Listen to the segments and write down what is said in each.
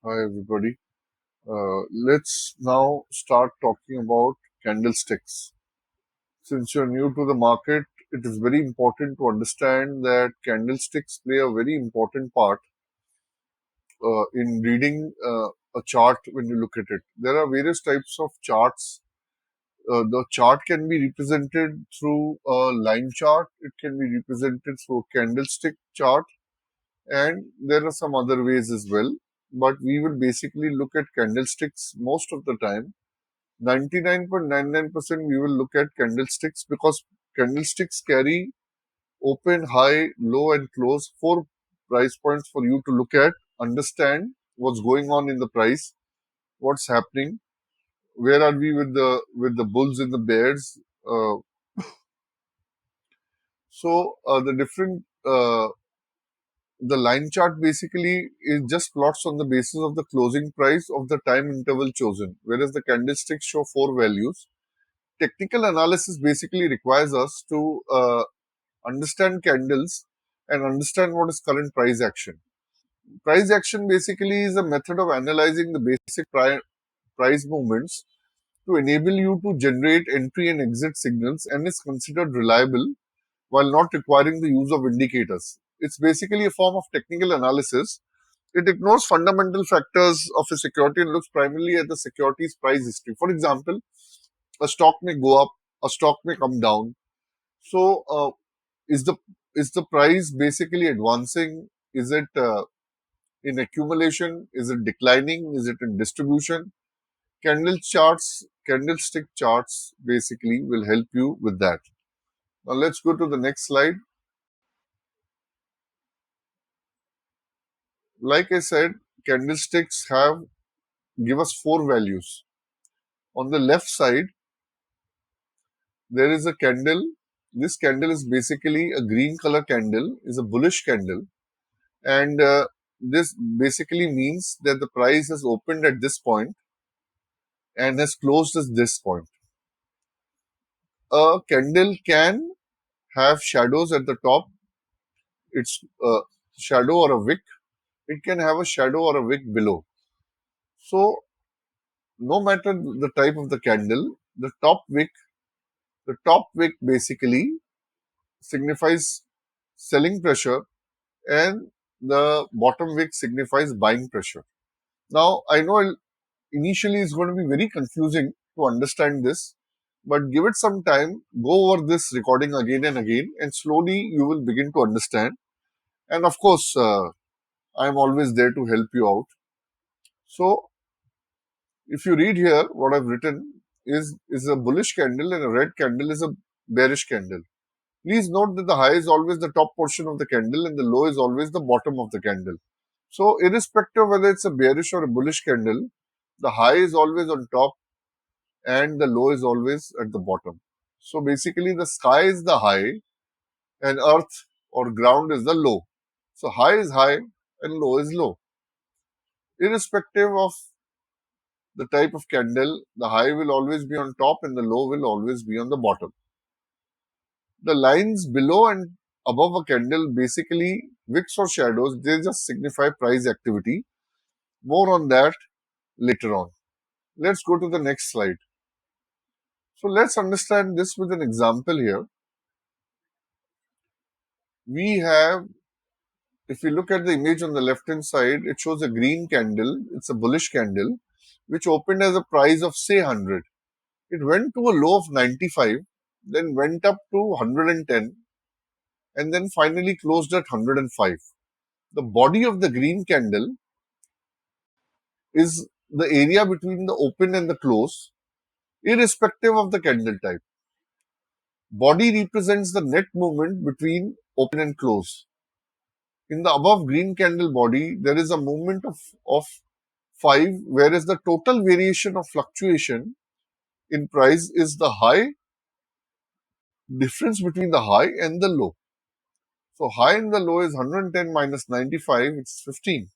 Hi everybody. Let's now start talking about candlesticks. Since you're new to the market, it is very important to understand that candlesticks play a very important part in reading a chart when you look at it. There are various types of charts. The chart can be represented through a line chart, it can be represented through a candlestick chart, and there are some other ways as well. But we will basically look at candlesticks most of the time. 99.99% we will look at candlesticks because candlesticks carry open, high, low, and close, four price points for you to look at, understand what's going on in the price, what's happening, where are we with the bulls and the bears. The different the line chart basically is just plots on the basis of the closing price of the time interval chosen, whereas the candlesticks show four values. Technical analysis basically requires us to understand candles and understand what is current price action. Price action basically is a method of analyzing the basic price movements to enable you to generate entry and exit signals and is considered reliable while not requiring the use of indicators. It's basically a form of technical analysis. It ignores fundamental factors of a security and looks primarily at the security's price history. For example, a stock may go up, a stock may come down. So, is the is the price basically advancing? Is it in accumulation? Is it declining? Is it in distribution? Candlestick charts basically will help you with that. Now let's go to the next slide. Like I said, candlesticks have give us four values. On the left side, there is a candle. This candle is basically a green color candle, is a bullish candle, and this basically means that the price has opened at this point and has closed at this point. A candle can have shadows at the top. It's a shadow or a wick. It can have a shadow or a wick below. So no matter the type of the candle, the top wick basically signifies selling pressure and the bottom wick signifies buying pressure. Now, I know initially it's going to be very confusing to understand this, but give it some time, go over this recording again and again, and slowly you will begin to understand. And of course, I'm always there to help you out. So, if you read here, what I've written is a bullish candle and a red candle is a bearish candle. Please note that the high is always the top portion of the candle and the low is always the bottom of the candle. So, irrespective of whether it's a bearish or a bullish candle, the high is always on top and the low is always at the bottom. So, basically, the sky is the high and earth or ground is the low. So, high is high and low is low. Irrespective of the type of candle, the high will always be on top and the low will always be on the bottom. The lines below and above a candle, basically wicks or shadows, they just signify price activity. More on that later on. Let's go to the next slide. So let's understand this with an example here. We have, if we look at the image on the left hand side, it shows a green candle. It's a bullish candle, which opened as a price of say 100. It went to a low of 95, then went up to 110, and then finally closed at 105. The body of the green candle is the area between the open and the close, irrespective of the candle type. Body represents the net movement between open and close. In the above green candle body, there is a movement of 5, whereas the total variation of fluctuation in price is the high difference between the high and the low. So high and the low is 110 minus 95, it's 15.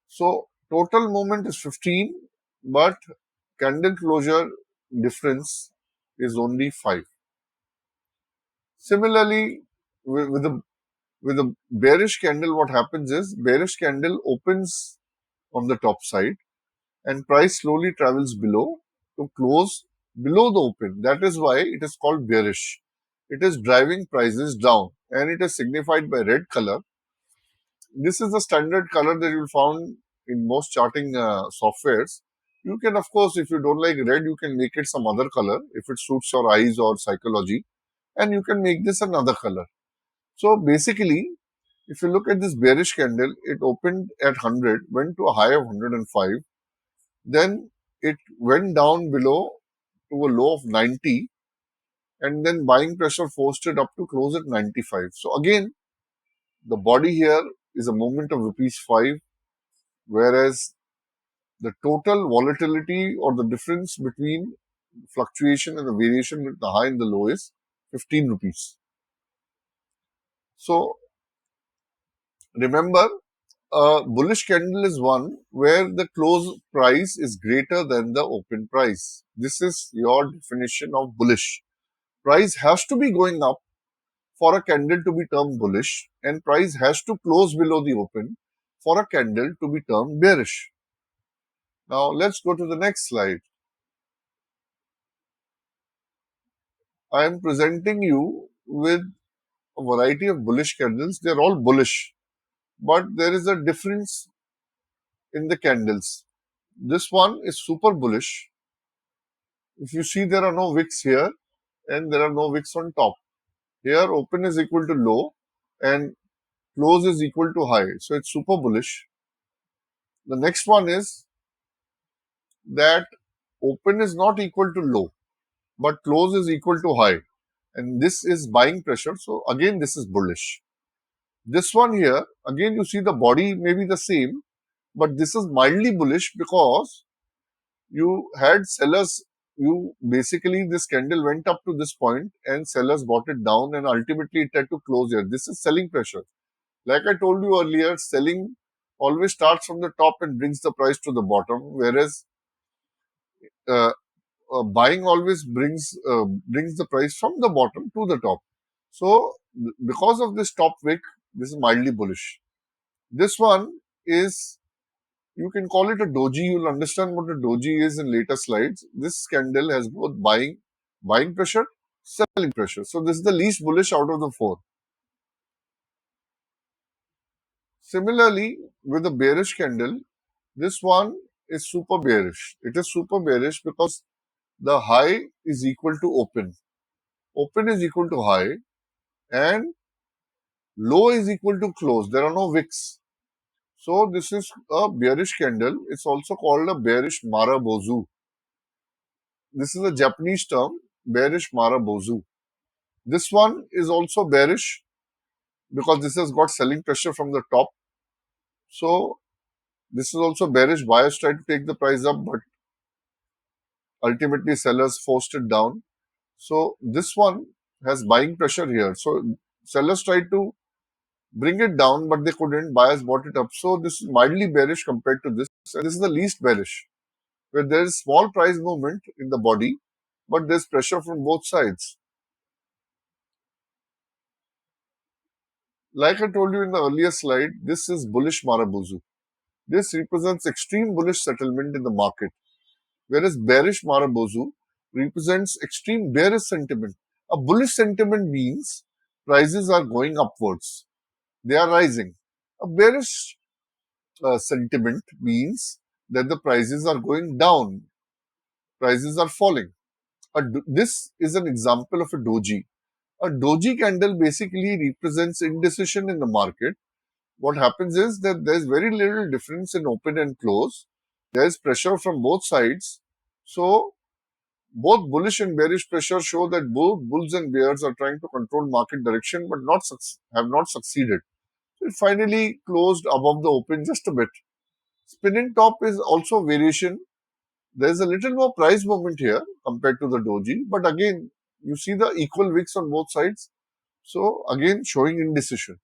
So total movement is 15, but candle closure difference is only 5. Similarly, with the With a bearish candle, what happens is bearish candle opens on the top side and price slowly travels below to close below the open. That is why it is called bearish. It is driving prices down and it is signified by red color. This is the standard color that you will find in most charting softwares. You can, of course, if you don't like red, you can make it some other color if it suits your eyes or psychology, and you can make this another color. So basically, if you look at this bearish candle, it opened at 100, went to a high of 105, then it went down below to a low of 90, and then buying pressure forced it up to close at 95. So again, the body here is a movement of rupees 5, whereas the total volatility or the difference between fluctuation and the variation with the high and the low is 15 rupees. So remember, a bullish candle is one where the close price is greater than the open price. This is your definition of bullish. Price has to be going up for a candle to be termed bullish, and price has to close below the open for a candle to be termed bearish. Now let's go to the next slide. I am presenting you with a variety of bullish candles. They're all bullish, but there is a difference in the candles. This one is super bullish. If you see, there are no wicks here and there are no wicks on top. Here open is equal to low and close is equal to high. So it's super bullish. The next one is that open is not equal to low, but close is equal to high. And this is buying pressure. So again, this is bullish. This one here, again, you see the body may be the same, but this is mildly bullish because you had sellers. You basically, this candle went up to this point and sellers bought it down and ultimately it had to close here. This is selling pressure. Like I told you earlier, selling always starts from the top and brings the price to the bottom, whereas uh, buying always brings the price from the bottom to the top. So because of this top wick, this is mildly bullish. This one is, you can call it a doji. You'll understand what a doji is in later slides. This candle has both buying pressure, selling pressure. So this is the least bullish out of the four. Similarly, with a bearish candle, this one is super bearish. It is super bearish because the high is equal to open. Open is equal to high and low is equal to close. There are no wicks. So this is a bearish candle. It's also called a bearish Marabozu. This is a Japanese term, bearish Marabozu. This one is also bearish because this has got selling pressure from the top. So this is also bearish. Buyers try to take the price up, but ultimately sellers forced it down. So this one has buying pressure here. So sellers tried to bring it down, but they couldn't. Buyers bought it up. So this is mildly bearish compared to this. And this is the least bearish, where there is small price movement in the body, but there's pressure from both sides. Like I told you in the earlier slide, this is bullish Marabozu. This represents extreme bullish settlement in the market, whereas bearish Marabozu represents extreme bearish sentiment. A bullish sentiment means prices are going upwards. They are rising. A bearish sentiment means that the prices are going down. Prices are falling. This is an example of a doji. A doji candle basically represents indecision in the market. What happens is that there's very little difference in open and close. There's pressure from both sides. So both bullish and bearish pressure show that both bulls and bears are trying to control market direction but have not succeeded. It finally closed above the open just a bit. Spinning top is also variation. There's a little more price movement here compared to the doji, but again, you see the equal wicks on both sides. So again, showing indecision.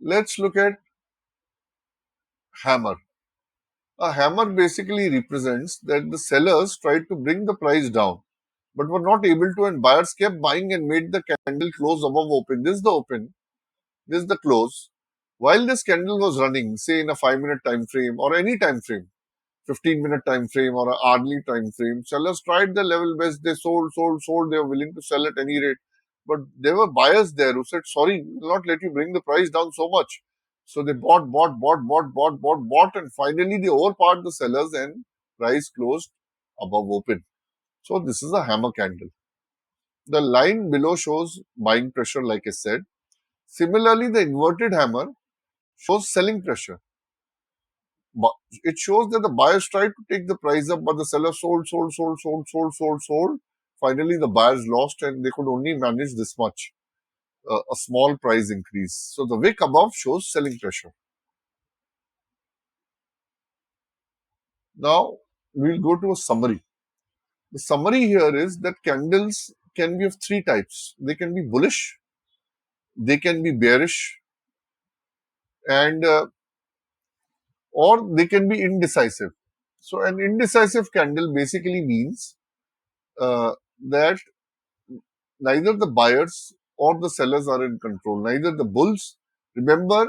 Let's look at hammer. A hammer basically represents that the sellers tried to bring the price down. but were not able to, and buyers kept buying and made the candle close above open. This is the open, this is the close. While this candle was running, say in a 5-minute time frame or any time frame, 15-minute time frame or an hourly time frame, sellers tried the level best. They sold, sold, sold. They were willing to sell at any rate. But there were buyers there who said, sorry, we will not let you bring the price down so much. So they bought, and finally they overpowered the sellers and price closed above open. So this is a hammer candle. The line below shows buying pressure, like I said. Similarly, the inverted hammer shows selling pressure. But it shows that the buyers tried to take the price up, but the sellers sold. Finally, the buyers lost and they could only manage this much, a small price increase. So the wick above shows selling pressure. Now, we'll go to a summary. The summary here is that candles can be of three types. They can be bullish, they can be bearish, and or they can be indecisive. So an indecisive candle basically means that neither the buyers or the sellers are in control. Neither the bulls, remember,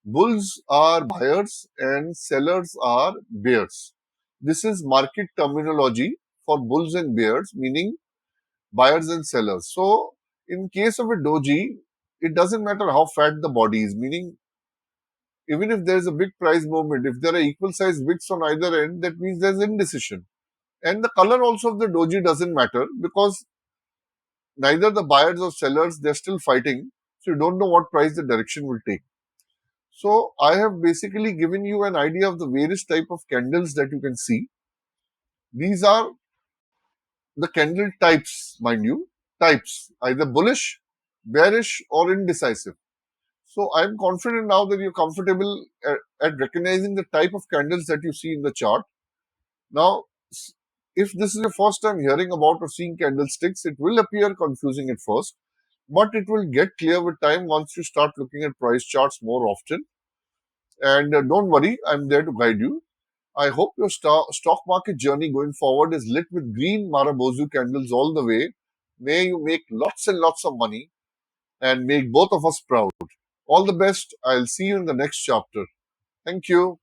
bulls are buyers and sellers are bears. This is market terminology for bulls and bears, meaning buyers and sellers. So, in case of a doji, it doesn't matter how fat the body is, meaning even if there is a big price movement, if there are equal sized wicks on either end, that means there's indecision. And the color also of the doji doesn't matter because neither the buyers or sellers, they're still fighting. So you don't know what price the direction will take. So I have basically given you an idea of the various type of candles that you can see. These are the candle types, mind you, types, either bullish, bearish or indecisive. So I'm confident now that you're comfortable at recognizing the type of candles that you see in the chart. Now, if this is your first time hearing about or seeing candlesticks, it will appear confusing at first, but it will get clear with time once you start looking at price charts more often. And don't worry, I'm there to guide you. I hope your stock market journey going forward is lit with green Marabozu candles all the way. May you make lots and lots of money and make both of us proud. All the best. I'll see you in the next chapter. Thank you.